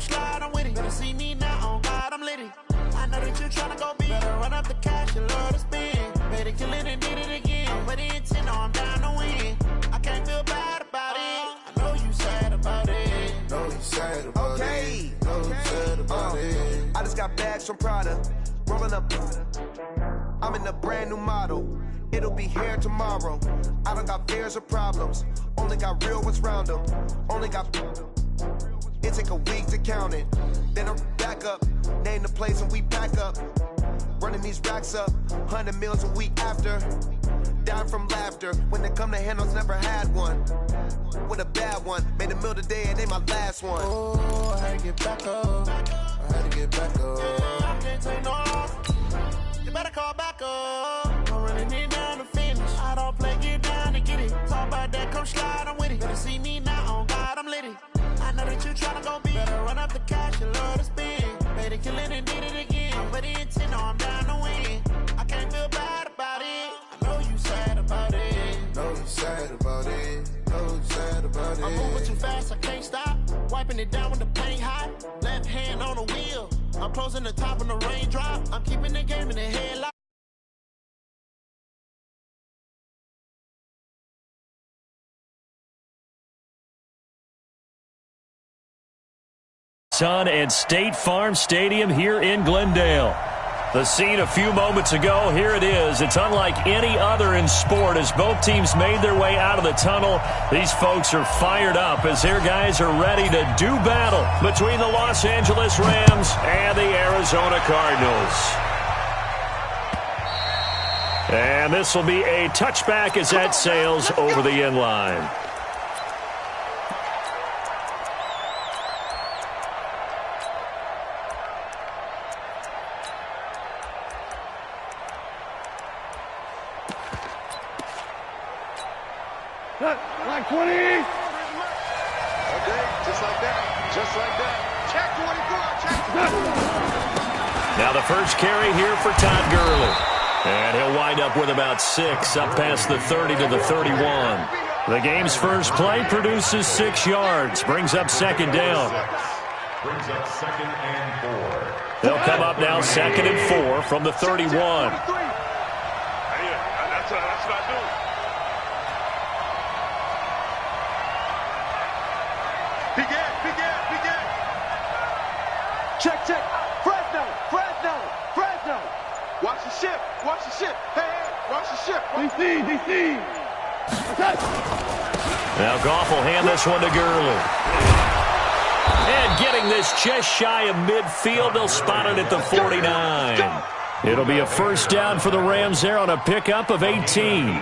slide, I'm with it. Better see me now, on God, I'm litty. I know that you tryna go big. Better run up the cash, you love to spend. Better kill it and did it again. But the intent, no, I'm down to win. I can't feel bad about it. I know you sad about it. Know you sad about it. Know you sad about it. I just got bags from Prada. Rolling up. I'm in a brand new model. It'll be here tomorrow. I don't got fears or problems. Only got real ones round them. Only got. It take a week to count it. Then I'm back up. Name the place and we pack up. Running these racks up. 100 meals a week after. Down from laughter. When it come to handles, never had one. With a bad one. Made a meal today and they my last one. Oh, I had to get back up. I had to get back up. Yeah, I can't take no loss. You better call back up. I'm running it down to finish. I don't play, get down to get it. Talk about that, come slide, I'm with it. Better see me now, on God, I'm litty. I know that you tryna go big. Better run up the cash, you love to spend. Better kill it and did it again. But the intent, no, I'm down to win. I can't feel bad about it. I know you sad about it. Know you sad about it. Know you sad about it. I'm moving too fast, I can't stop. Wiping it down when the paint hot. Left hand on the wheel. I'm closing the top when the raindrop. I'm keeping the game in the headlock. Sun and State Farm Stadium here in Glendale. The scene a few moments ago, here it is. It's unlike any other in sport as both teams made their way out of the tunnel. These folks are fired up as their guys are ready to do battle between the Los Angeles Rams and the Arizona Cardinals. And this will be a touchback as that sails over the end line. Like 20. Okay, just like that. Just like that. Check 24. Check. Now the first carry here for Todd Gurley. And he'll wind up with about 6 up past the 30 to the 31. The game's first play produces 6 yards. Brings up second down. Brings up 2nd and 4. They'll come up now 2nd and 4 from the 31. That's what I do. Begin. Check. Fresno. Watch the ship. Hey, watch the ship. DC. Now Goff will hand this one to Gurley. And getting this just shy of midfield, they'll spot it at the 49. It'll be a first down for the Rams there on a pickup of 18.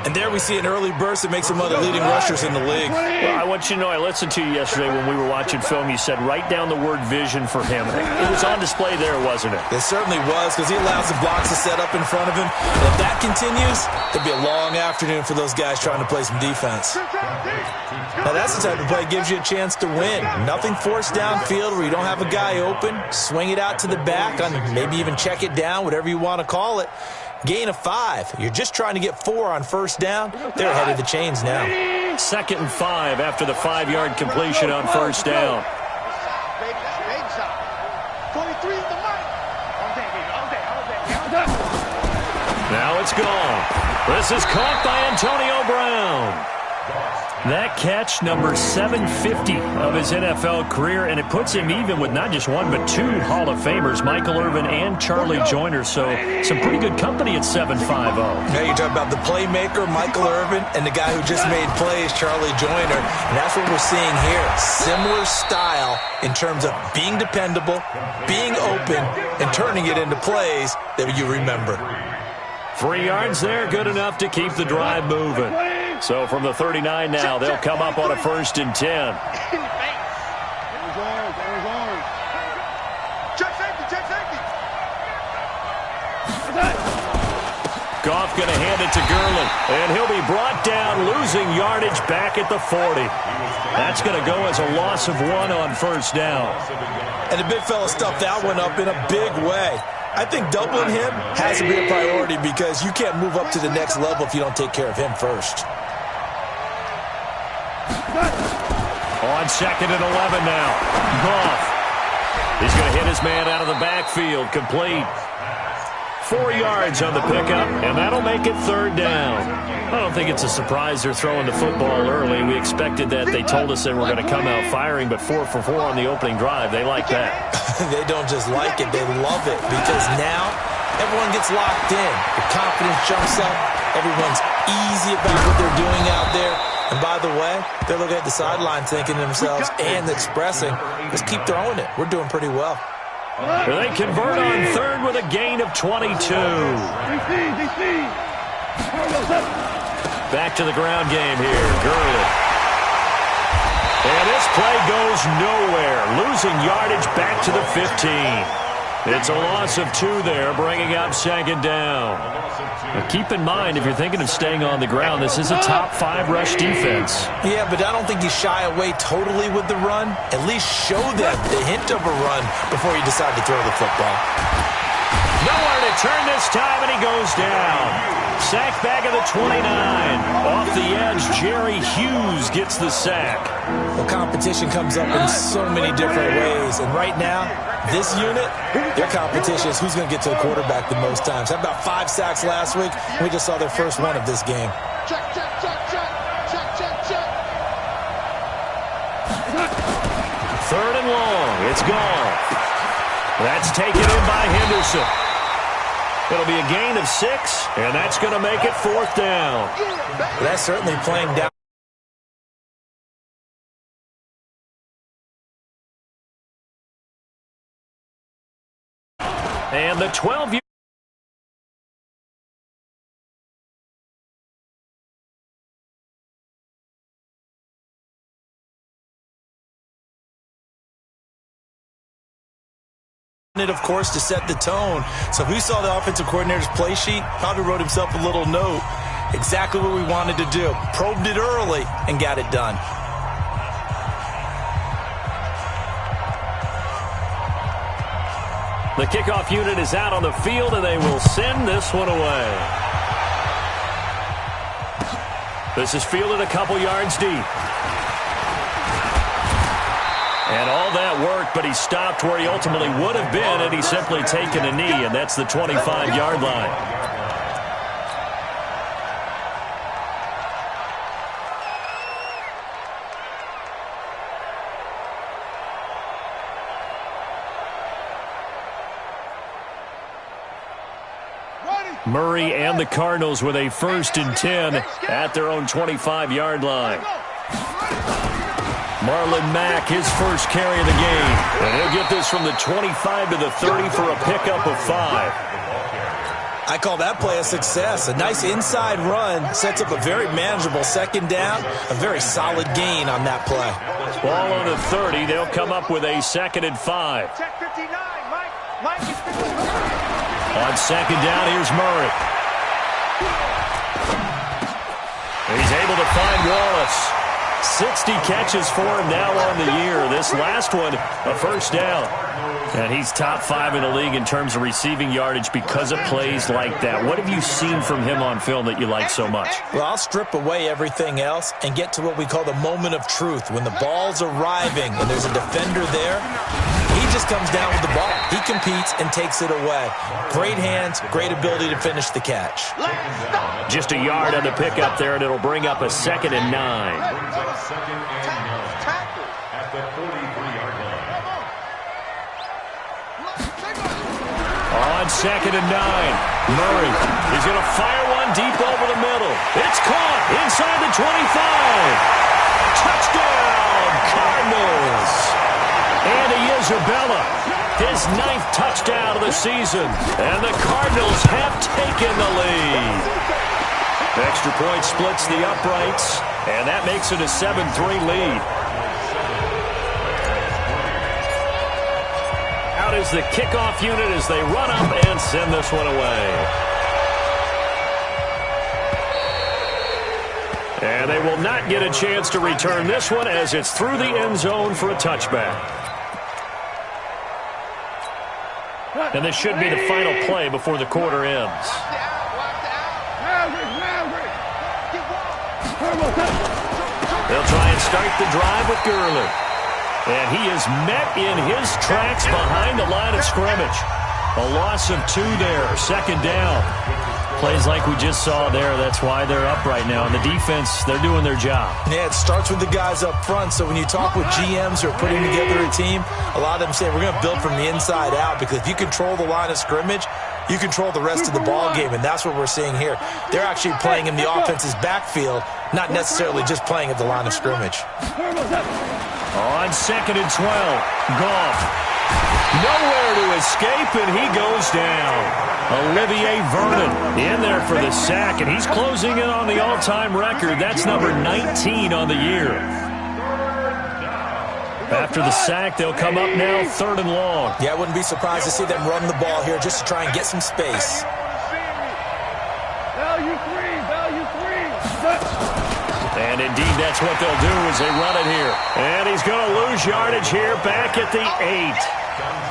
And there we see an early burst that makes him one of the leading rushers in the league. Well, I want you to know, I listened to you yesterday when we were watching film. You said write down the word vision for him. It was on display there, wasn't it? It certainly was, because he allows the blocks to set up in front of him. And if that continues, it'll be a long afternoon for those guys trying to play some defense. Now, that's the type of play that gives you a chance to win. Nothing forced downfield where you don't have a guy open. Swing it out to the back, on maybe even check it down, whatever you want to call it. Gain of 5. You're just trying to get 4 on first down. They're ahead of the chains now. 2nd and 5 after the 5-yard completion on first down. 23 is the mark. Now it's gone. This is caught by Antonio Brown. That catch, number 750 of his NFL career, and it puts him even with not just 1 but 2 Hall of Famers, Michael Irvin and Charlie Joyner. So some pretty good company at 750. Now you're talking about the playmaker, Michael Irvin, and the guy who just made plays, Charlie Joyner. And that's what we're seeing here. Similar style in terms of being dependable, being open, and turning it into plays that you remember. 3 yards there, good enough to keep the drive moving. So from the 39 now, they'll come up on a 1st and 10. Goff going to hand it to Gurley, and he'll be brought down, losing yardage back at the 40. That's going to go as a loss of 1 on first down. And the big fella stuffed that one up in a big way. I think doubling him has to be a priority because you can't move up to the next level if you don't take care of him first. On 2nd and 11 now. Goff He's going to hit his man out of the backfield. Complete. 4 yards on the pickup, and that'll make it third down. I don't think it's a surprise they're throwing the football early. We expected that. They told us they were going to come out firing, but 4 for 4 on the opening drive. They like that. They don't just like it, they love it, because now everyone gets locked in. The confidence jumps up. Everyone's easy about what they're doing out there. And by the way, they're looking at the sideline thinking to themselves and expressing, let's keep throwing it. We're doing pretty well. They convert on third with a gain of 22. Back to the ground game here. Gurley. And this play goes nowhere. Losing yardage back to the 15. It's a loss of 2 there, bringing up second down. Now keep in mind, if you're thinking of staying on the ground, this is a top 5 rush defense. Yeah, but I don't think you shy away totally with the run. At least show them the hint of a run before you decide to throw the football. Nowhere to turn this time, and he goes down. Sack back of the 29. Off the edge, Jerry Hughes gets the sack. Well, competition comes up in so many different ways, and right now, this unit, their competition is who's going to get to the quarterback the most times. Had about 5 sacks last week. We just saw their first one of this game. Check, check, check, check. Check, check, check. Third and long. It's gone. That's taken in by Henderson. It'll be a gain of 6, and that's going to make it fourth down. That's certainly playing down. And the 12 Of course, to set the tone. So who saw the offensive coordinator's play sheet? Probably wrote himself a little note. Exactly what we wanted to do. Probed it early and got it done. The kickoff unit is out on the field, and they will send this one away. This is fielded a couple yards deep. And all that worked, but he stopped where he ultimately would have been had he simply taken a knee, and that's the 25-yard line. Murray and the Cardinals with a 1st and 10 at their own 25-yard line. Marlon Mack, his first carry of the game. And he'll get this from the 25 to the 30 for a pickup of 5. I call that play a success. A nice inside run sets up a very manageable second down. A very solid gain on that play. Ball on the 30. They'll come up with a 2nd and 5. Check 59, Mike is 59. On second down, here's Murray. He's able to find Wallace. 60 catches for him now on the year. This last one, a first down. And he's top 5 in the league in terms of receiving yardage because of plays like that. What have you seen from him on film that you like so much? Well, I'll strip away everything else and get to what we call the moment of truth. When the ball's arriving and there's a defender there, he just comes down with the ball. He competes and takes it away. Great hands, great ability to finish the catch. Just a yard on the pickup there, and it'll bring up a 2nd and 9. At the 43-yard line. On 2nd and 9, Murray is going to fire one deep over the middle. It's caught inside the 25. Touchdown, Cardinals. Andy Isabella, his 9th touchdown of the season. And the Cardinals have taken the lead. Extra point splits the uprights, and that makes it a 7-3 lead. Out is the kickoff unit as they run up and send this one away. And they will not get a chance to return this one as it's through the end zone for a touchback. And this should be the final play before the quarter ends. They'll try and start the drive with Gurley. And he is met in his tracks behind the line of scrimmage. A loss of 2 there, 2nd down. Plays like we just saw there, that's why they're up right now. And the defense, they're doing their job. Yeah, it starts with the guys up front. So when you talk with GMs who are putting together a team, a lot of them say we're going to build from the inside out, because if you control the line of scrimmage, you control the rest of the ball game, and that's what we're seeing here. They're actually playing in the offense's backfield, not necessarily just playing at the line of scrimmage. On 2nd and 12, Goff. Nowhere to escape, and he goes down. Olivier Vernon in there for the sack, and he's closing in on the all-time record. That's number 19 on the year. After the sack, they'll come up now 3rd and long. Yeah, I wouldn't be surprised to see them run the ball here just to try and get some space. Value three. And indeed, that's what they'll do as they run it here. And he's going to lose yardage here back at the 8.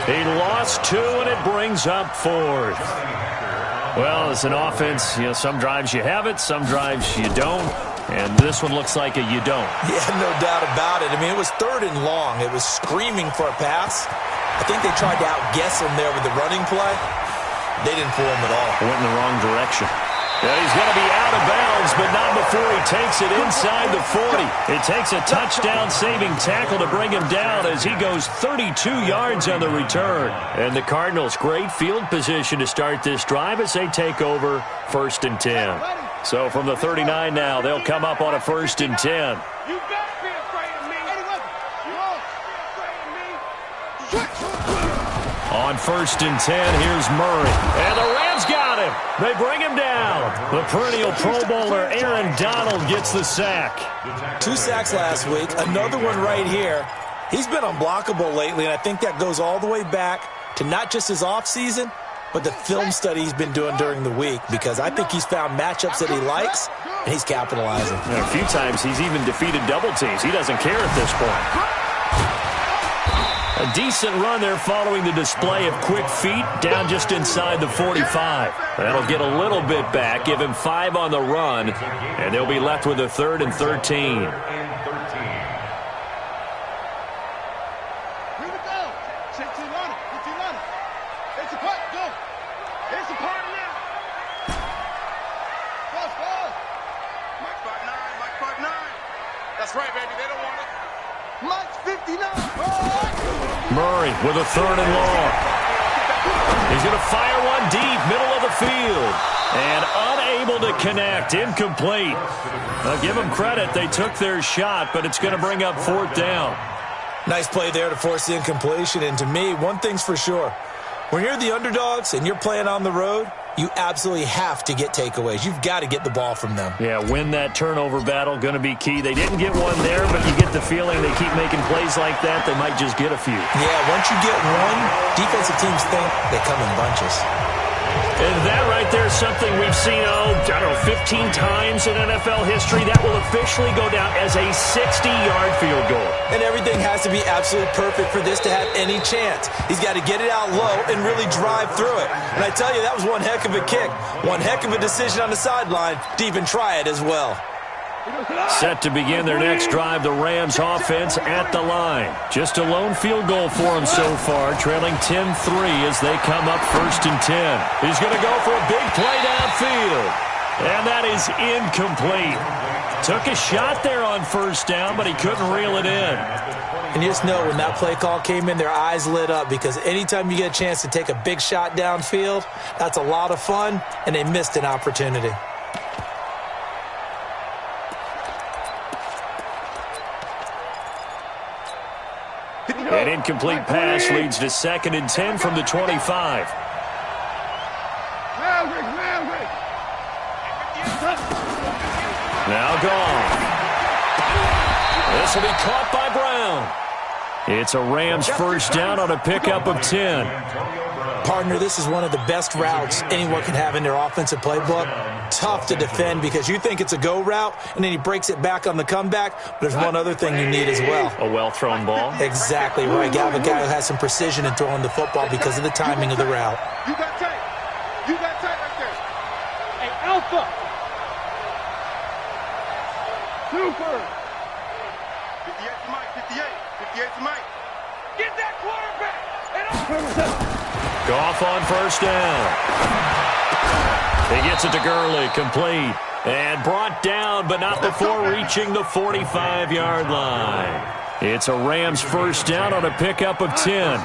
He lost 2, and it brings up 4th. Well, as an offense, some drives you have it, some drives you don't. And this one looks like a you don't. Yeah, no doubt about it. I mean, it was 3rd and long. It was screaming for a pass. I think they tried to outguess him there with the running play. They didn't fool him at all. Went in the wrong direction. And he's going to be out of bounds, but not before he takes it inside the 40. It takes a touchdown-saving tackle to bring him down as he goes 32 yards on the return. And the Cardinals, great field position to start this drive as they take over 1st and 10. So from the 39 now, they'll come up on a 1st and 10. You better be afraid of me. You all be afraid of me. On 1st and 10, here's Murray. And the Rams got him. They bring him down. The perennial Pro Bowler Aaron Donald gets the sack. 2 sacks last week, another one right here. He's been unblockable lately, and I think that goes all the way back to not just his offseason, but the film study he's been doing during the week, because I think he's found matchups that he likes, and he's capitalizing. A few times he's even defeated double teams. He doesn't care at this point. A decent run there following the display of quick feet down just inside the 45. That'll get a little bit back, give him 5 on the run, and they'll be left with a 3rd and 13. That's right, baby. They don't want it. Mike's 59. Murray with a 3rd and long. He's going to fire one deep, middle of the field. And unable to connect, incomplete. Now give them credit, they took their shot, but it's going to bring up 4th down. Nice play there to force the incompletion. And to me, one thing's for sure. When you're the underdogs and you're playing on the road, you absolutely have to get takeaways. You've got to get the ball from them. Yeah, win that turnover battle, going to be key. They didn't get one there, but you get the feeling they keep making plays like that, they might just get a few. Yeah, once you get one, defensive teams think they come in bunches. And that right there is something we've seen, 15 times in NFL history. That will officially go down as a 60-yard field goal. And everything has to be absolutely perfect for this to have any chance. He's got to get it out low and really drive through it. And I tell you, that was one heck of a kick. One heck of a decision on the sideline to even try it as well. Set to begin their next drive, the Rams offense at the line. Just a lone field goal for them so far, trailing 10-3 as they come up 1st and 10. He's going to go for a big play downfield. And that is incomplete. Took a shot there on 1st down, but he couldn't reel it in. And you just know when that play call came in, their eyes lit up, because anytime you get a chance to take a big shot downfield, that's a lot of fun, and they missed an opportunity. An incomplete pass leads to 2nd and 10 from the 25. Now gone. This will be caught by Brown. It's a Rams 1st down on a pickup of 10. Partner, this is one of the best routes anyone can have in their offensive playbook. Tough to defend because you think it's a go route, and then he breaks it back on the comeback. But there's one other thing you need as well. A well-thrown ball? Exactly right. You have a guy who has some precision in throwing the football because of the timing of the route. You got tight. You got tight right there. Hey, Alpha. Super. 58, Mike, 58. 58 to Mike. Get that quarterback. Goff on first down. He gets it to Gurley, complete. And brought down, but not before reaching the 45-yard line. It's a Rams first down on a pickup of 10.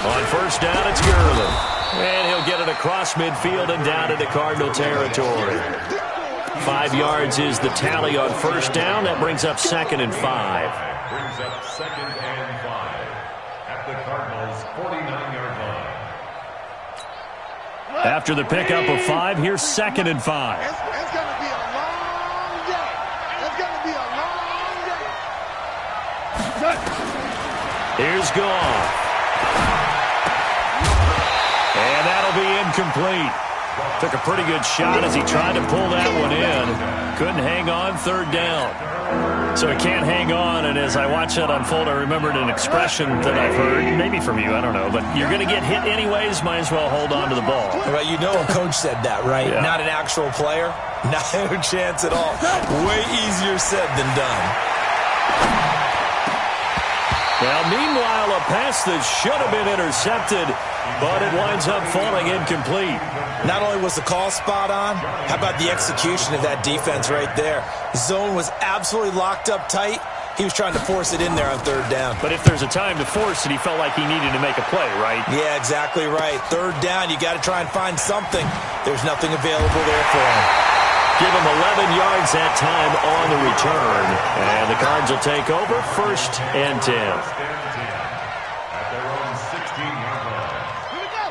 On first down, it's Gurley. And he'll get it across midfield and down into Cardinal territory. 5 yards is the tally on first down. That brings up 2nd and 5. Brings up 2nd and 5 at the Cardinals' 49-yard line. After the pickup of 5, here's 2nd and 5. It's going to be a long day. It's going to be a long day. Here's Goff. And that'll be incomplete. Took a pretty good shot as he tried to pull that one in. Couldn't hang on, 3rd down. So he can't hang on, and as I watched that unfold, I remembered an expression that I've heard, maybe from you, I don't know, but you're going to get hit anyways, might as well hold on to the ball. Well, you know a coach said that, right? Yeah. Not an actual player. Not a chance at all. Way easier said than done. Well, meanwhile, a pass that should have been intercepted, but it winds up falling incomplete. Not only was the call spot on, how about the execution of that defense right there? Zone was absolutely locked up tight. He was trying to force it in there on 3rd down. But if there's a time to force it, he felt like he needed to make a play, right? Yeah, exactly right. 3rd down, you got to try and find something. There's nothing available there for him. Give him 11 yards that time on the return. And the Cards will take over 1st and 10. At their own 16-yard line.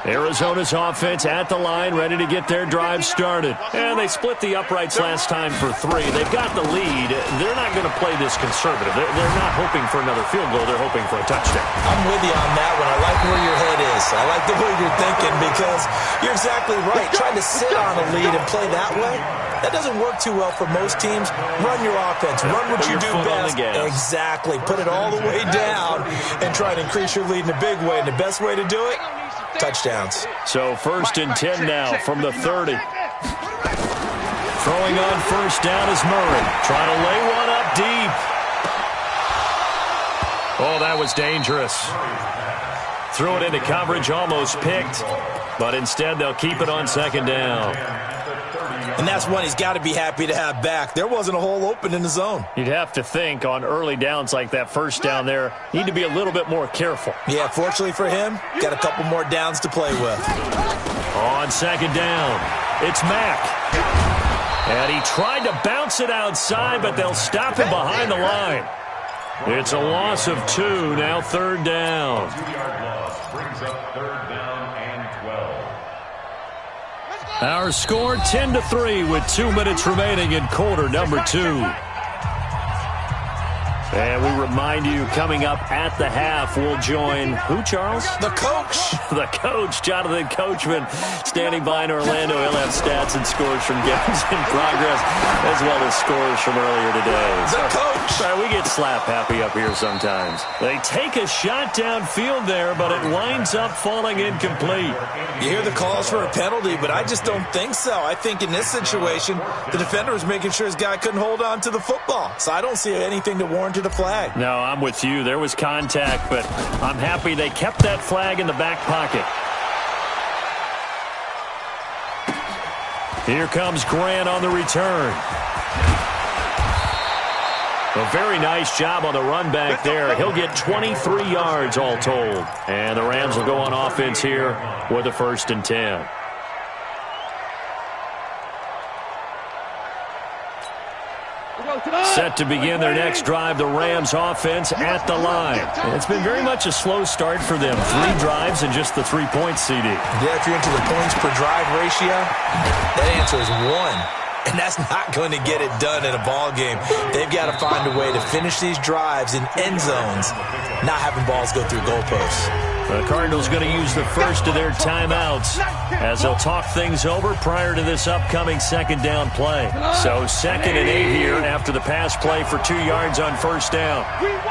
Arizona's offense at the line, ready to get their drive started. And they split the uprights last time for 3. They've got the lead. They're not going to play this conservative. They're not hoping for another field goal. They're hoping for a touchdown. I'm with you on that one. I like where your head is. I like the way you're thinking because you're exactly right. Trying to sit on a lead and play that way, that doesn't work too well for most teams. Run your offense. Run what you do best. Exactly. Put it all the way down and try to increase your lead in a big way. And the best way to do it, touchdowns. So 1st and 10 now from the 30. Throwing on first down is Murray. Trying to lay one up deep. Oh, that was dangerous. Threw it into coverage, almost picked. But instead, they'll keep it on 2nd down. And that's one he's got to be happy to have back. There wasn't a hole open in the zone. You'd have to think on early downs like that first down there, need to be a little bit more careful. Yeah, fortunately for him, got a couple more downs to play with. On 2nd down, it's Mack. And he tried to bounce it outside, but they'll stop him behind the line. It's a loss of 2, now 3rd down. 2-yard loss brings up 3rd down and 12. Our score 10-3 with 2 minutes remaining in quarter number 2. And we remind you, coming up at the half, we'll join who, Charles? The coach. The coach, Jonathan Coachman, standing by in Orlando. He'll have stats and scores from games in progress, as well as scores from earlier today. The coach. Sorry, we get slap happy up here sometimes. They take a shot downfield there, but it winds up falling incomplete. You hear the calls for a penalty, but I just don't think so. I think in this situation, the defender was making sure his guy couldn't hold on to the football. So I don't see anything to warrant a flag. No, I'm with you. There was contact, but I'm happy they kept that flag in the back pocket. Here comes Grant on the return. A very nice job on the run back there. He'll get 23 yards all told. And the Rams will go on offense here with a 1st and 10. Set to begin their next drive, the Rams offense at the line. And it's been very much a slow start for them. 3 drives and just the 3 points, CD. Yeah, if you're into the points per drive ratio, that answer is 1. And that's not going to get it done in a ball game. They've got to find a way to finish these drives in end zones, not having balls go through goalposts. The Cardinals going to use the first of their timeouts as they'll talk things over prior to this upcoming 2nd down play. So 2nd and 8 here after the pass play for 2 yards on first down. We won.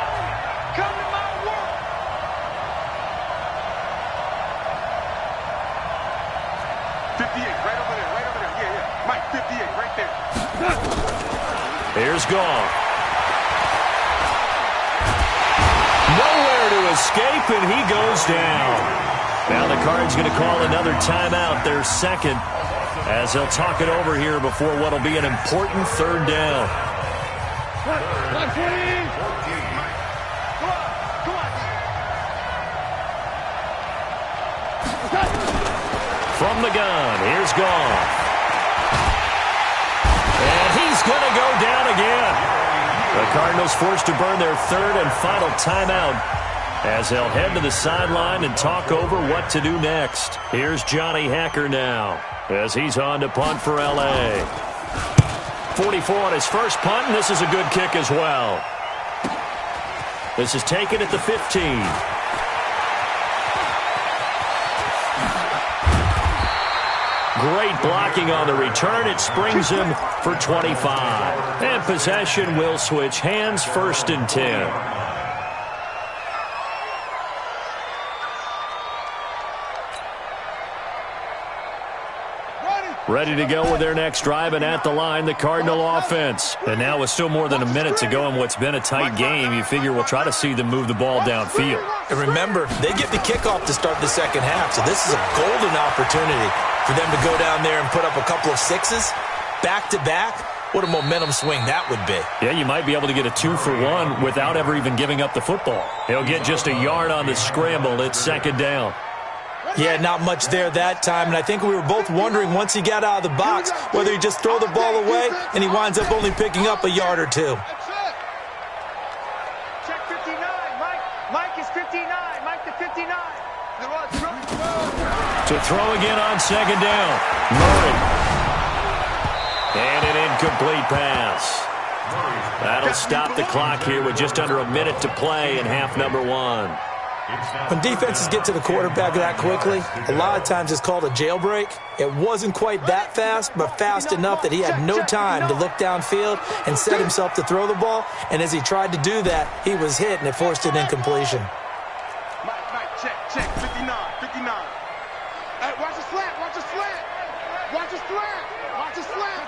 Come to my work. 58, right over there. Yeah. Mike, 58, right there. is gone. Nowhere to escape, and he goes down. Now the Cards going to call another timeout, their second, as they'll talk it over here before what will be an important third down. From the gun, here's Goff. And he's going to go down again. The Cardinals forced to burn their third and final timeout as they'll head to the sideline and talk over what to do next. Here's Johnny Hacker now as he's on to punt for L.A. 44 on his first punt, and this is a good kick as well. This is taken at the 15. Great blocking on the return. It springs him for 25. And possession will switch hands, 1st and 10. Ready to go with their next drive, and at the line, the Cardinal offense. And now with still more than a minute to go in what's been a tight game, you figure we'll try to see them move the ball downfield. And remember, they get the kickoff to start the second half, so this is a golden opportunity for them to go down there and put up a couple of sixes back-to-back. What a momentum swing that would be. Yeah, you might be able to get a 2-for-1 without ever even giving up the football. He'll get just a yard on the scramble. It's 2nd down. Yeah, not much there that time, and I think we were both wondering once he got out of the box whether he just throw the ball away, and he winds up only picking up a yard or two. Check 59, Mike. Mike is 59. Mike to 59. To throw again on 2nd down. Murray. And an incomplete pass. That'll stop the clock here with just under a minute to play in half number 1. When defenses get to the quarterback that quickly, a lot of times it's called a jailbreak. It wasn't quite that fast, but fast enough that he had no time to look downfield and set himself to throw the ball. And as he tried to do that, he was hit, and it forced an incompletion. Mike, check, 59. Hey, watch the slant, watch the slant. Watch the slant, watch the slant.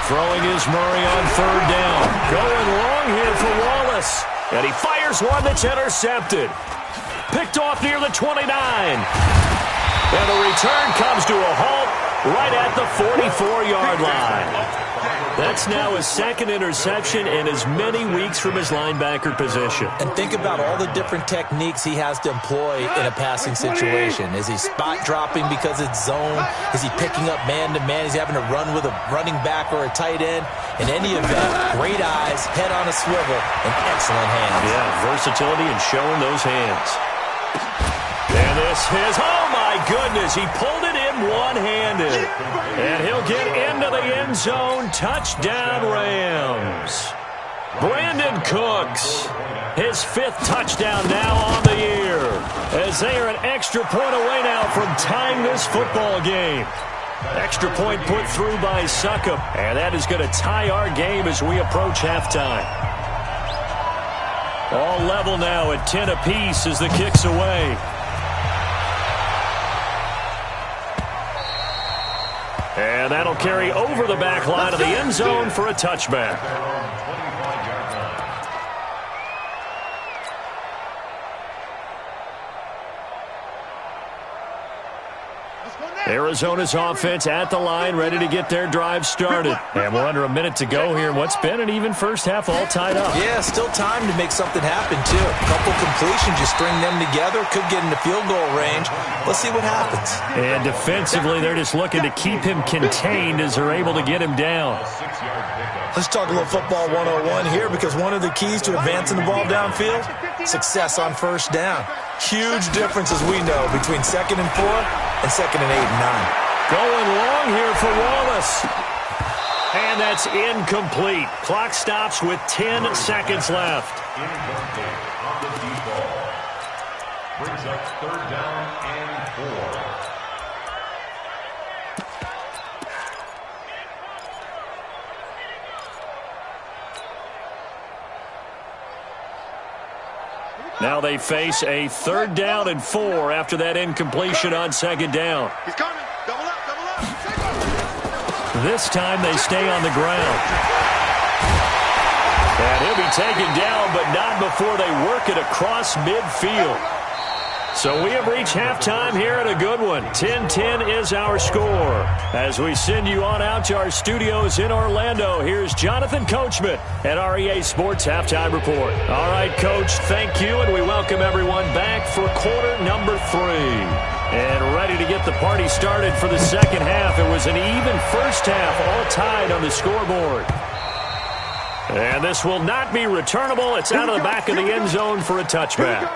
Throwing is Murray on 3rd down. Going long here for Wallace. And he fires one that's intercepted. Picked off near the 29. And the return comes to a halt right at the 44-yard line. That's now his 2nd interception in as many weeks from his linebacker position. And think about all the different techniques he has to employ in a passing situation. Is he spot dropping because it's zone? Is he picking up man-to-man? Is he having to run with a running back or a tight end? In any event, great eyes, head on a swivel, and excellent hands. Yeah, versatility and showing those hands. And this is, oh my goodness, he pulled it in one-handed. And he'll get into the end zone. Touchdown, Rams. Brandon Cooks, his 5th touchdown now on the year, as they are an extra point away now from tying this football game. Extra point put through by Succop, and that is going to tie our game as we approach halftime. All level now at 10 apiece as the kick's away. And that'll carry over the back line of the end zone for a touchback. Arizona's offense at the line, ready to get their drive started. And we're under a minute to go here in what's been an even first half, all tied up. Yeah, still time to make something happen, too. A couple completions, you string them together, could get into field goal range. Let's see what happens. And defensively, they're just looking to keep him contained as they're able to get him down. Let's talk a little football 101 here, because one of the keys to advancing the ball downfield, success on 1st down. Huge difference, as we know, between 2nd and 4 and 2nd and 8 and 9. Going long here for Wallace. And that's incomplete. Clock stops with 10 seconds left. Incomplete on the deep ball. Brings up 3rd down and 4. Now they face a 3rd down and 4 after that incompletion on 2nd down. He's coming. Double up, double up. This time they stay on the ground. And he'll be taken down, but not before they work it across midfield. So we have reached halftime here at a good one. 10-10 is our score. As we send you on out to our studios in Orlando, here's Jonathan Coachman at REA Sports Halftime Report. All right, Coach, thank you, and we welcome everyone back for quarter number 3. And ready to get the party started for the second half. It was an even first half, all tied on the scoreboard. And this will not be returnable. It's out of the back of the end zone for a touchback.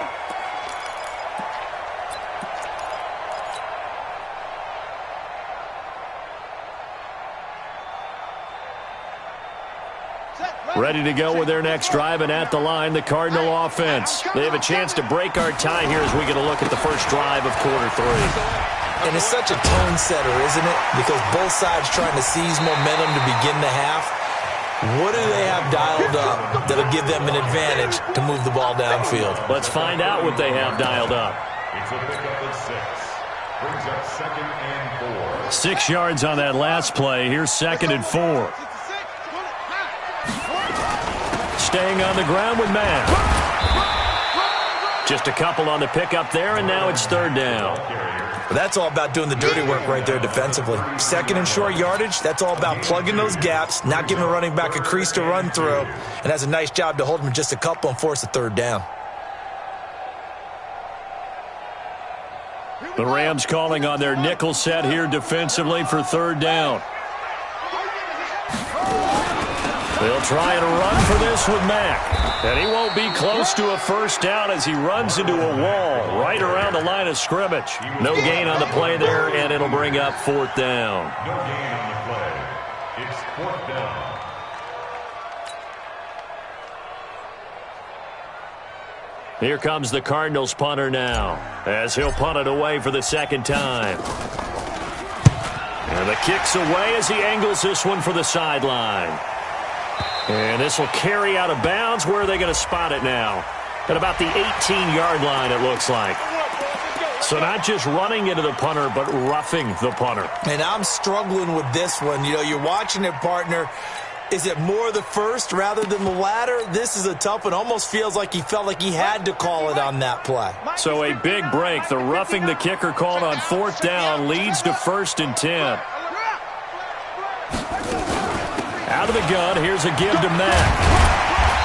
Ready to go with their next drive, and at the line, the Cardinal offense. They have a chance to break our tie here as we get a look at the first drive of quarter 3. And it's such a tone setter, isn't it? Because both sides trying to seize momentum to begin the half. What do they have dialed up that'll give them an advantage to move the ball downfield? Let's find out what they have dialed up. It's a pickup at 6. Brings up 2nd and 4. 6 yards on that last play. Here's 2nd and 4. Staying on the ground with Matt. Just a couple on the pickup there, and now it's 3rd down. Well, that's all about doing the dirty work right there defensively. 2nd and short yardage, that's all about plugging those gaps, not giving a running back a crease to run through, and has a nice job to hold him just a couple and force a 3rd down. The Rams calling on their nickel set here defensively for 3rd down. They'll try and run for this with Mack. And he won't be close to a first down as he runs into a wall right around the line of scrimmage. No gain on the play there, and it'll bring up 4th down. No gain on the play. It's 4th down. Here comes the Cardinals punter now, as he'll punt it away for the 2nd time. And the kick's away as he angles this one for the sideline. And this will carry out of bounds. Where are they going to spot it now? At about the 18-yard line, it looks like. So not just running into the punter, but roughing the punter. And I'm struggling with this one. You know, you're watching it, partner. Is it more the first rather than the latter? This is a tough one. Almost feels like he felt like he had to call it on that play. So a big break. The roughing the kicker called on 4th down leads to 1st and 10. Out of the gun, here's a give to Mack.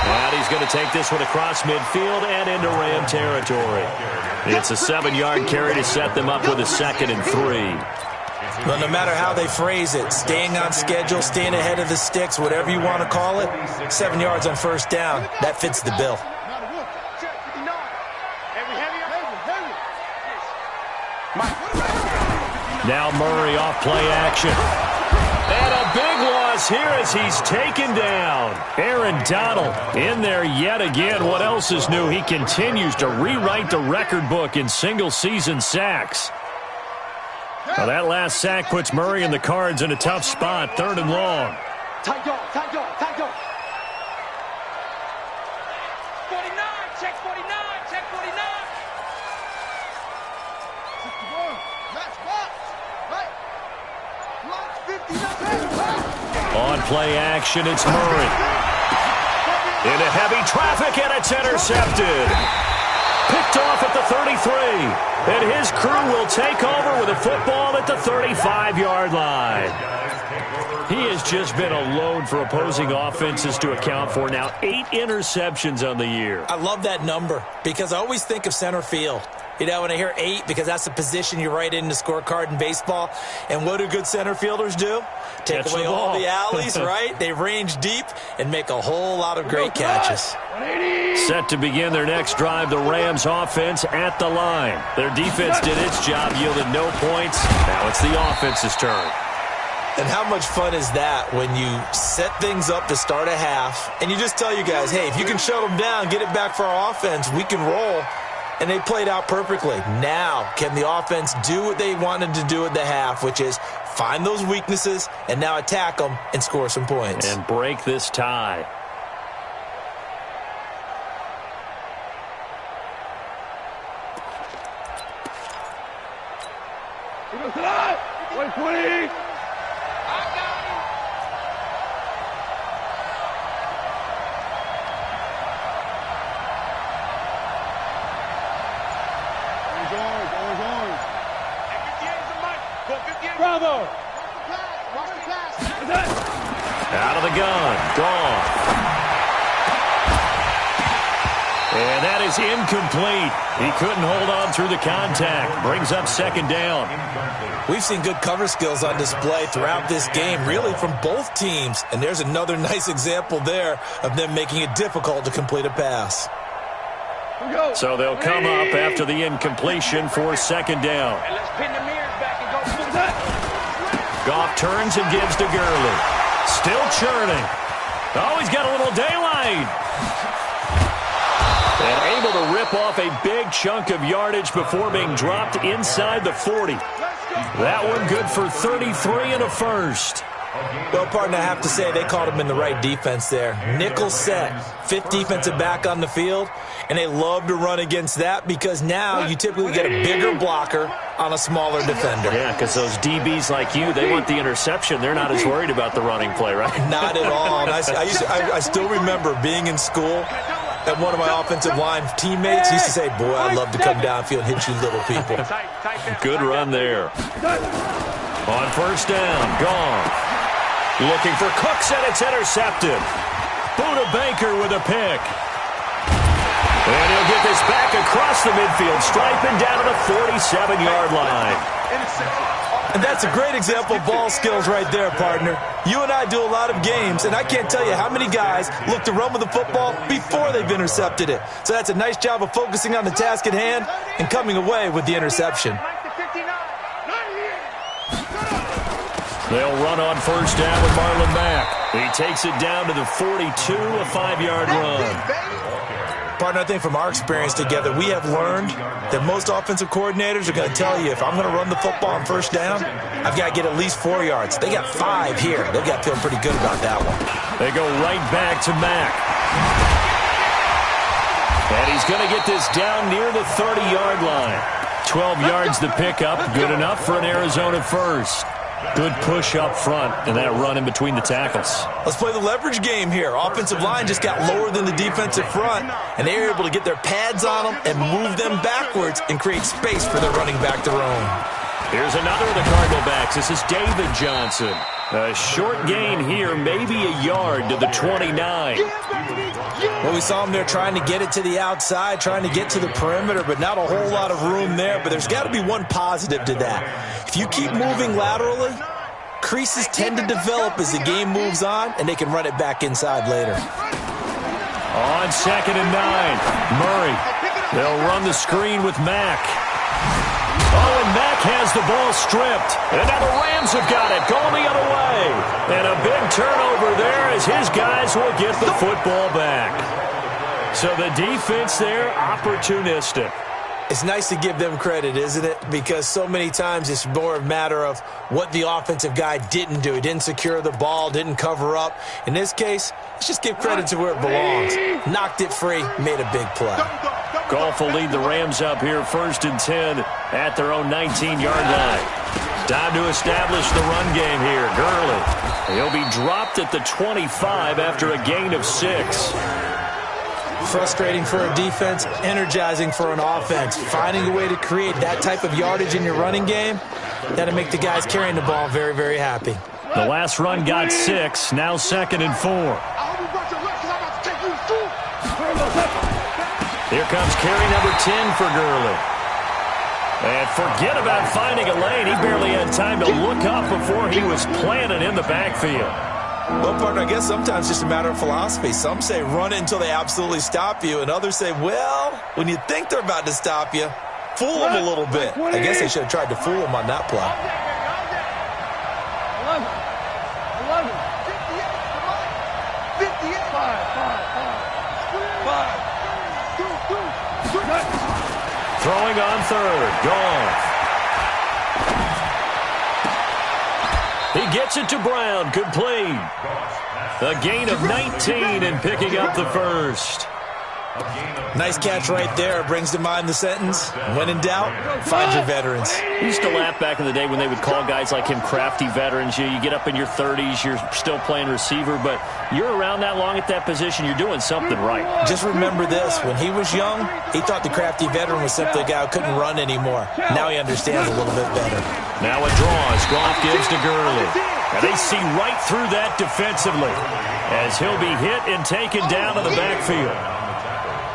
And he's going to take this one across midfield and into Ram territory. It's a 7-yard carry to set them up with a 2nd and 3. Well, no matter how they phrase it, staying on schedule, staying ahead of the sticks, whatever you want to call it, 7 yards on 1st down, that fits the bill. Now Murray off play action. And a big loss here as he's taken down. Aaron Donald in there yet again. What else is new? He continues to rewrite the record book in single-season sacks. Now that last sack puts Murray and the Cards in a tough spot, 3rd and long. Tight dog. 49, check 49, check 49. On play action, it's Murray. Into heavy traffic, and it's intercepted. Picked off at the 33. And his crew will take over with a football at the 35-yard line. He has just been a load for opposing offenses to account for. Now 8 interceptions on the year. I love that number because I always think of center field. You know, when I hear 8, because that's the position you write in the scorecard in baseball. And what do good center fielders do? Take Catch away the all ball. the alleys, right? They range deep and make a whole lot of great catches. Set to begin their next drive, the Rams offense at the line. Their defense did its job, yielded no points. Now it's the offense's turn. And how much fun is that when you set things up to start a half and you just tell you guys, hey, if you can shut them down, get it back for our offense, we can roll. And they played out perfectly. Now, can the offense do what they wanted to do at the half, which is find those weaknesses and now attack them and score some points. And break this tie. Out of the gun. Gone. And that is incomplete. He couldn't hold on through the contact. Brings up second down. We've seen good cover skills on display throughout this game, really from both teams. And there's another nice example there of them making it difficult to complete a pass. So they'll come up after the incompletion for second down. And let's pin the mirrors back and go. Goff turns and gives to Gurley. Still churning. Oh, he's got a little daylight. And able to rip off a big chunk of yardage before being dropped inside the 40. That one good for 33 and a first. Well, partner, I have to say they called him in the right defense there. Nickel set, fifth defensive back on the field, and they love to run against that because now you typically get a bigger blocker on a smaller defender. Yeah, because those DBs like you, they want the interception. They're not as worried about the running play, right? Not at all. And I still remember being in school, and one of my offensive line teammates used to say, boy, I'd love to come downfield and hit you little people. Good run there. On first down, gone. Looking for Cooks, and it's intercepted. Buda Baker with a pick. And he'll get this back across the midfield stripe and down to the 47-yard line. And that's a great example of ball skills right there, partner. You and I do a lot of games, and I can't tell you how many guys look to run with the football before they've intercepted it. So that's a nice job of focusing on the task at hand and coming away with the interception. They'll run on first down with Marlon Mack. He takes it down to the 42, a 5-yard run. Partner, I think from our experience together, we have learned that most offensive coordinators are going to tell you, if I'm going to run the football on first down, I've got to get at least 4 yards. They got 5 here. They've got to feel pretty good about that one. They go right back to Mack. And he's going to get this down near the 30-yard line. 12 yards to pick up. Good enough for an Arizona first. Good push up front and that run in between the tackles. Let's play the leverage game here. Offensive line just got lower than the defensive front, and they were able to get their pads on them and move them backwards and create space for their running back to roam. Here's another of the Cardinal backs. This is David Johnson. A short gain here, maybe a yard to the 29. Well, we saw him there trying to get it to the outside, trying to get to the perimeter, but not a whole lot of room there. But there's got to be one positive to that. If you keep moving laterally, creases tend to develop as the game moves on, and they can run it back inside later. On second and 9, Murray. They'll run the screen with Mack. Oh, and Mack has the ball stripped. And now the Rams have got it, going the other way. And a big turnover there as his guys will get the football back. So the defense there, opportunistic. It's nice to give them credit, isn't it? Because so many times it's more a matter of what the offensive guy didn't do. He didn't secure the ball, didn't cover up. In this case, let's just give credit to where it belongs. Knocked it free, made a big play. Goff will lead the Rams up here, 1st and 10 at their own 19-yard line. Time to establish the run game here. Gurley. He'll be dropped at the 25 after a gain of 6. Frustrating for a defense, energizing for an offense. Finding a way to create that type of yardage in your running game, that'll make the guys carrying the ball very, very happy. The last run got 6, now 2nd and 4. Here comes carry number 10 for Gurley. And forget about finding a lane. He barely had time to look up before he was planted in the backfield. Well, partner, I guess sometimes it's just a matter of philosophy. Some say run it until they absolutely stop you, and others say, well, when you think they're about to stop you, fool them a little bit. I guess they should have tried to fool them on that play. 11. Throwing on 3rd. Goff. He gets it to Brown. Complete. A gain of 19 and picking up the first. Nice catch right there. Brings to mind the sentence, when in doubt, find your veterans. We used to laugh back in the day when they would call guys like him crafty veterans. You get up in your 30s, you're still playing receiver, but you're around that long at that position, you're doing something right. Just remember this. When he was young, he thought the crafty veteran was simply a guy who couldn't run anymore. Now he understands a little bit better. Now it draws. Goff gives to Gurley. And they see right through that defensively as he'll be hit and taken down to the backfield.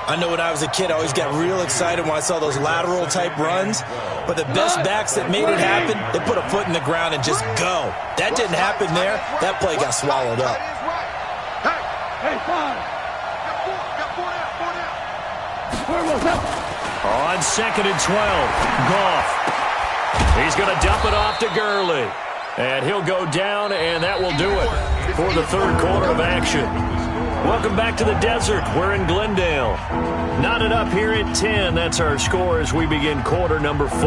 I know when I was a kid, I always got real excited when I saw those lateral-type runs. But the best backs that made it happen, they put a foot in the ground and just go. That didn't happen there. That play got swallowed up. Hey, fine. On 2nd and 12, Goff. He's going to dump it off to Gurley. And he'll go down, and that will do it for the third quarter of action. Welcome back to the desert. We're in Glendale. Knotted up here at 10. That's our score as we begin quarter number 4.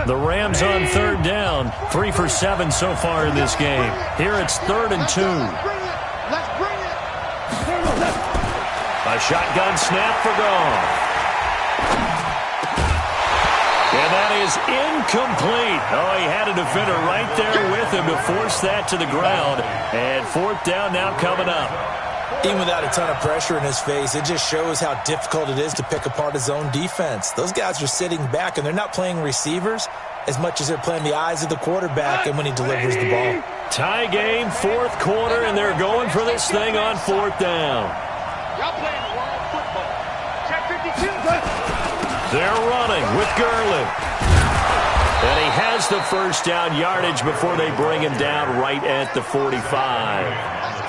The Rams on third down. 3 for 7 so far in this game. Here it's 3rd and 2. Let's bring it. A shotgun snap for Goff. And that is incomplete. Oh, he had a defender right there with him to force that to the ground. And 4th down now coming up. Even without a ton of pressure in his face, it just shows how difficult it is to pick apart his own defense. Those guys are sitting back, and they're not playing receivers as much as they're playing the eyes of the quarterback and when he delivers the ball. Tie game, 4th quarter, and they're going for this thing on 4th down. Y'all playing the wrong football. Check 52. They're running with Gurley. And he has the first down yardage before they bring him down right at the 45.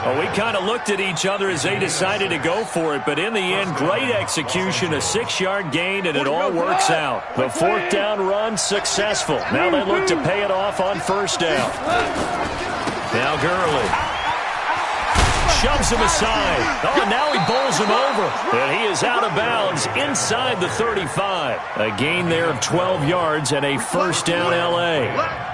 Well, we kind of looked at each other as they decided to go for it, but in the end, great execution, a 6-yard gain, and it all works out. The 4th down run successful. Now they look to pay it off on 1st down. Now Gurley shoves him aside. Oh, and now he bowls him over. And he is out of bounds inside the 35. A gain there of 12 yards and a 1st down L.A.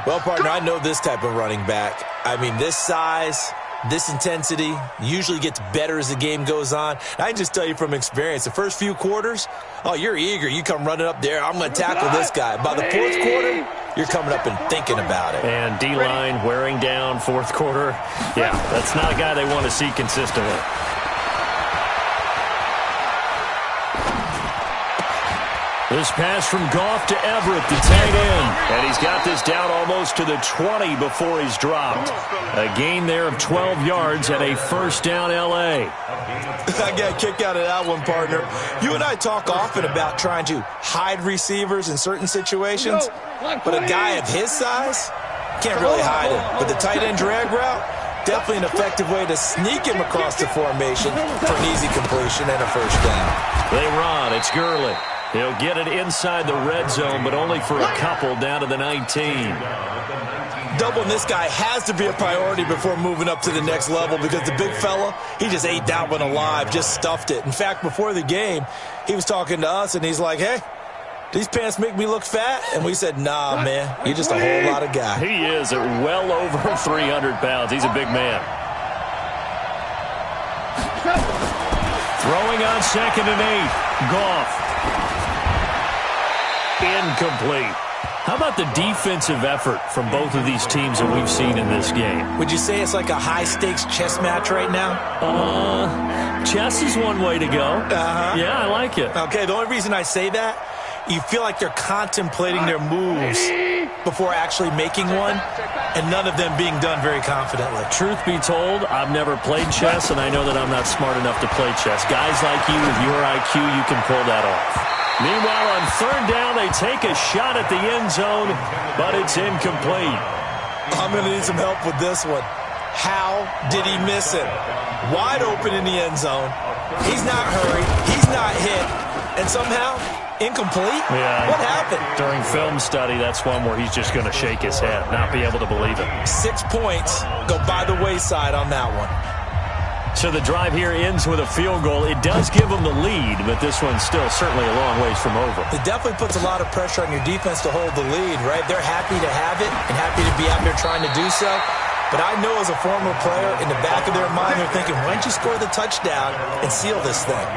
Well, partner, I know this type of running back. I mean, this size, this intensity usually gets better as the game goes on. I can just tell you from experience, the first few quarters, oh, you're eager. You come running up there. I'm going to tackle this guy. By the 4th quarter, you're coming up and thinking about it. And D-line wearing down 4th quarter. Yeah, that's not a guy they want to see consistently. This pass from Goff to Everett, the tight end. And he's got this down almost to the 20 before he's dropped. A gain there of 12 yards and a 1st down L.A. I got a kick out of that one, partner. You and I talk often about trying to hide receivers in certain situations, but a guy of his size can't really hide him. But the tight end drag route, definitely an effective way to sneak him across the formation for an easy completion and a 1st down. They run. It's Gurley. He'll get it inside the red zone, but only for a couple down to the 19. Doubling this guy has to be a priority before moving up to the next level because the big fella, he just ate that one alive, just stuffed it. In fact, before the game, he was talking to us, and he's like, hey, these pants make me look fat? And we said, nah, man, you're just a whole lot of guy. He is at well over 300 pounds. He's a big man. Throwing on 2nd and 8. Goff. Incomplete. How about the defensive effort from both of these teams that we've seen in this game? Would you say it's like a high-stakes chess match right now? Chess is one way to go. Yeah, I like it. Okay, the only reason I say that, you feel like they're contemplating their moves before actually making one, and none of them being done very confidently. Truth be told, I've never played chess, and I know that I'm not smart enough to play chess. Guys like you with your IQ, you can pull that off. Meanwhile, on 3rd down, they take a shot at the end zone, but it's incomplete. I'm going to need some help with this one. How did he miss it? Wide open in the end zone. He's not hurried. He's not hit. And somehow, incomplete? Yeah. What happened? During film study, that's one where he's just going to shake his head, not be able to believe it. 6 points go by the wayside on that one. So the drive here ends with a field goal. It does give them the lead, but this one's still certainly a long ways from over. It definitely puts a lot of pressure on your defense to hold the lead, right? They're happy to have it and happy to be out there trying to do so. But I know as a former player, in the back of their mind, they're thinking, why don't you score the touchdown and seal this thing?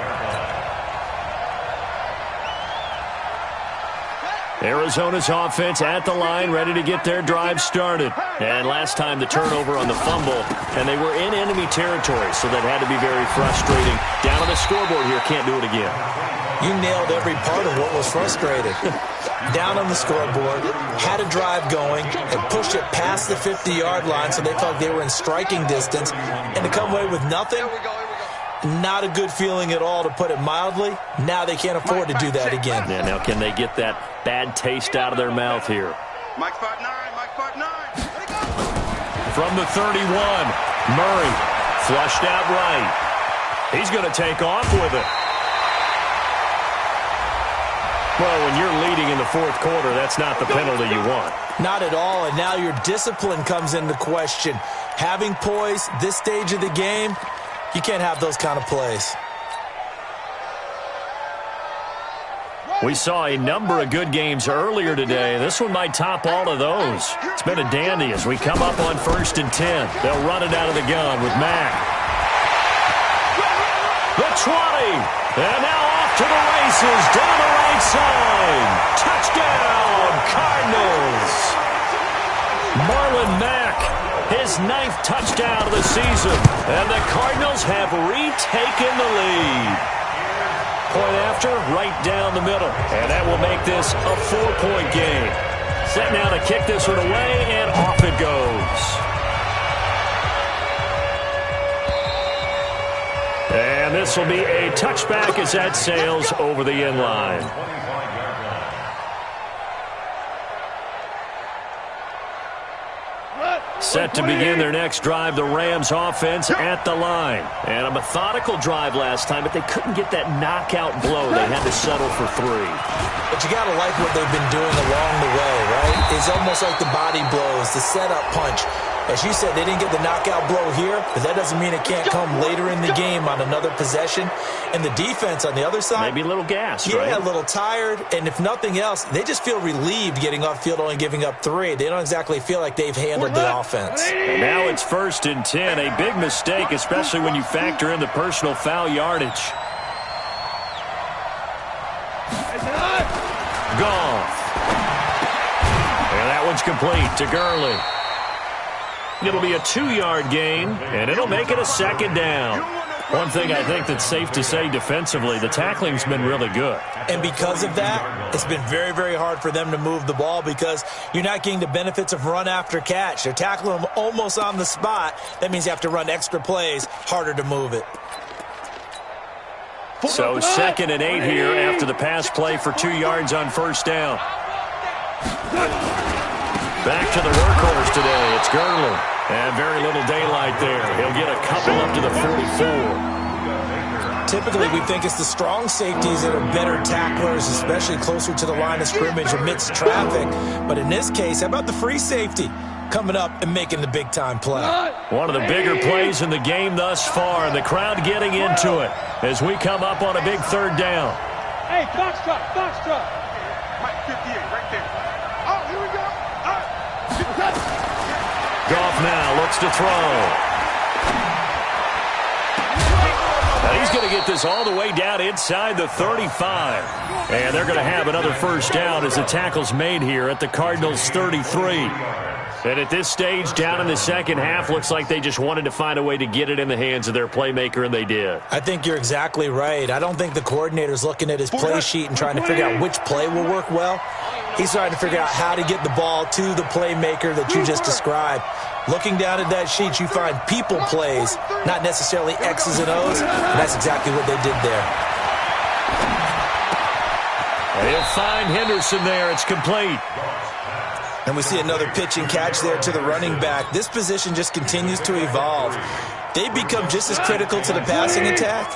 Arizona's offense at the line, ready to get their drive started. And last time the turnover on the fumble, and they were in enemy territory, so that had to be very frustrating. Down on the scoreboard here, can't do it again. You nailed every part of what was frustrating. Down on the scoreboard, had a drive going, and pushed it past the 50-yard line so they felt like they were in striking distance, and to come away with nothing, not a good feeling at all, to put it mildly. Now they can't afford to do that again. Yeah, now can they get that bad taste out of their mouth here? Mike 5'9", Mike 5'9". From the 31, Murray flushed out right. He's going to take off with it. Well, when you're leading in the fourth quarter, that's not the penalty you want. Not at all, and now your discipline comes into question. Having poise this stage of the game, you can't have those kind of plays. We saw a number of good games earlier today. This one might top all of those. It's been a dandy as we come up on 1st and 10. They'll run it out of the gun with Mack. The 20. And now off to the races down the right side. Touchdown, Cardinals. Marlon Mack, his 9th touchdown of the season. And the Cardinals have retaken the lead. Point after, right down the middle. And that will make this a 4-point game. Set now to kick this one away, and off it goes. And this will be a touchback as that sails over the end line. Set to begin their next drive, the Rams offense at the line. And a methodical drive last time, but they couldn't get that knockout blow. They had to settle for 3. But you got to like what they've been doing along the way, right? It's almost like the body blows, the setup punch. As you said, they didn't get the knockout blow here, but that doesn't mean it can't come later in the game on another possession. And the defense on the other side, maybe a little gassed, right? Yeah, a little tired. And if nothing else, they just feel relieved getting off field, only giving up 3. They don't exactly feel like they've handled the offense. And now it's 1st and 10. A big mistake, especially when you factor in the personal foul yardage. Goff. And that one's complete to Gurley. It'll be a 2-yard gain, and it'll make it a 2nd down. One thing I think that's safe to say defensively, the tackling's been really good. And because of that, it's been very, very hard for them to move the ball because you're not getting the benefits of run after catch. They're tackling them almost on the spot. That means you have to run extra plays, harder to move it. So 2nd and 8 here after the pass play for 2 yards on 1st down. Back to the workhorse today. It's Gurley. And very little daylight there. He'll get a couple up to the 44. Typically, we think it's the strong safeties that are better tacklers, especially closer to the line of scrimmage amidst traffic. But in this case, how about the free safety coming up and making the big-time play? One of the bigger plays in the game thus far, and the crowd getting into it as we come up on a big 3rd down. Hey, box truck, box truck. Mike 58, right there. Oh, here we go. Goff now looks to throw. Now he's going to get this all the way down inside the 35. And they're going to have another 1st down as the tackle's made here at the Cardinals' 33. And at this stage, down in the 2nd half, looks like they just wanted to find a way to get it in the hands of their playmaker, and they did. I think you're exactly right. I don't think the coordinator's looking at his play sheet and trying to figure out which play will work well. He's trying to figure out how to get the ball to the playmaker that you just described. Looking down at that sheet, you find people plays, not necessarily X's and O's, and that's exactly what they did there. And he'll find Henderson there. It's complete. And we see another pitch and catch there to the running back. This position just continues to evolve. They become just as critical to the passing attack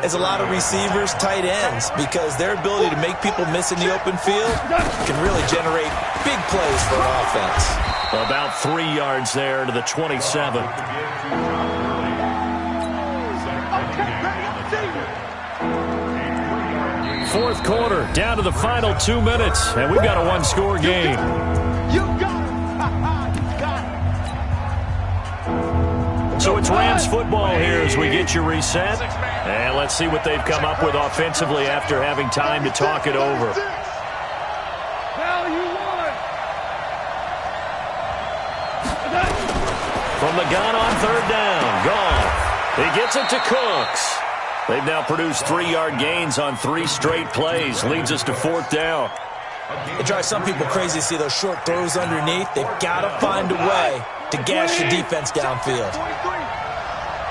as a lot of receivers, tight ends, because their ability to make people miss in the open field can really generate big plays for an offense. About 3 yards there to the 27. Fourth quarter, down to the final 2 minutes, and we've got a one-score game. You got it. So it's Rams football here as we get you reset. And let's see what they've come up with offensively after having time to talk it over. Now you won. From the gun on third down, Goff. He gets it to Cooks. They've now produced 3-yard gains on 3 straight plays. Leads us to fourth down. It drives some people crazy to see those short throws underneath. They've got to find a way to gash the defense downfield.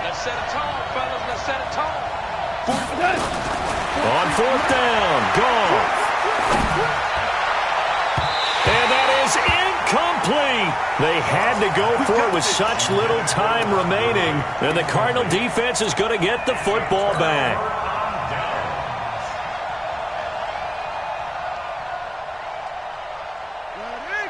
Let's set a tone, fellas. Let's set a tone. On fourth down, Goff. And that is incomplete. They had to go for it with such little time remaining. And the Cardinal defense is going to get the football back.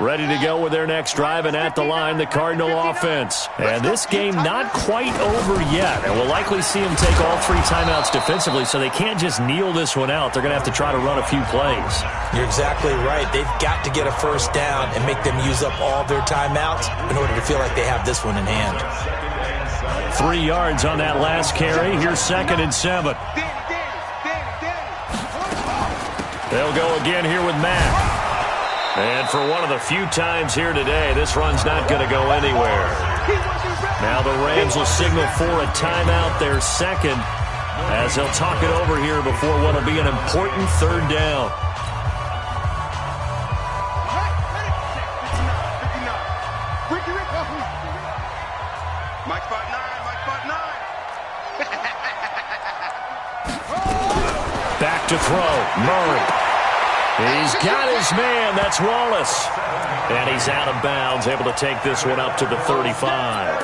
Ready to go with their next drive, and at the line, the Cardinal offense. And this game not quite over yet, and we'll likely see them take all 3 timeouts defensively, so they can't just kneel this one out. They're going to have to try to run a few plays. You're exactly right. They've got to get a first down and make them use up all their timeouts in order to feel like they have this one in hand. 3 yards on that last carry. Here's 2nd and 7. They'll go again here with Mack. And for one of the few times here today, this run's not going to go anywhere. Now the Rams will signal for a timeout, their second, as they'll talk it over here before what will be an important third down. Mike spot 9, Mike spot 9. Back to throw, Murray. He's got his man. That's Wallace. And he's out of bounds, able to take this one up to the 35.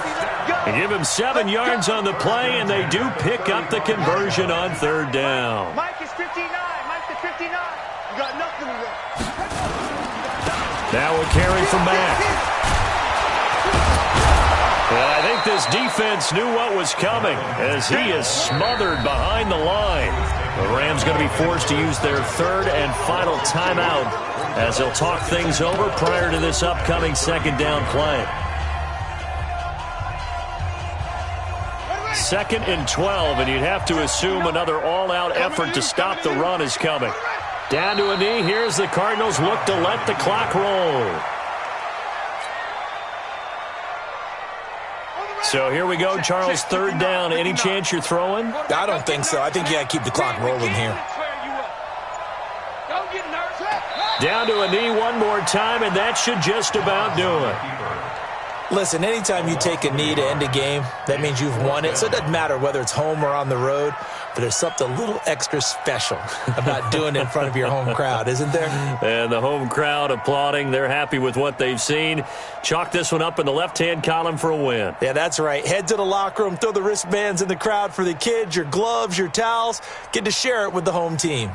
They give him 7 yards on the play, and they do pick up the conversion on third down. Mike is 59. Mike is 59. You got nothing to do. Now a carry from Mack. And I think this defense knew what was coming as he is smothered behind the line. The Rams going to be forced to use their 3rd and final timeout as they'll talk things over prior to this upcoming 2nd down play. 2nd and 12, and you'd have to assume another all-out effort to stop the run is coming. Down to a knee. Here's the Cardinals look to let the clock roll. So here we go, Charles, 3rd down. Any chance you're throwing? I don't think so. I think you got to keep the clock rolling here. Down to a knee one more time, and that should just about do it. Listen, anytime you take a knee to end a game, that means you've won it. So it doesn't matter whether it's home or on the road, but there's something a little extra special about doing it in front of your home crowd, isn't there? And the home crowd applauding. They're happy with what they've seen. Chalk this one up in the left-hand column for a win. Yeah, that's right. Head to the locker room, throw the wristbands in the crowd for the kids, your gloves, your towels. Get to share it with the home team.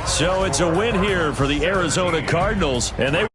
So it's a win here for the Arizona Cardinals, and they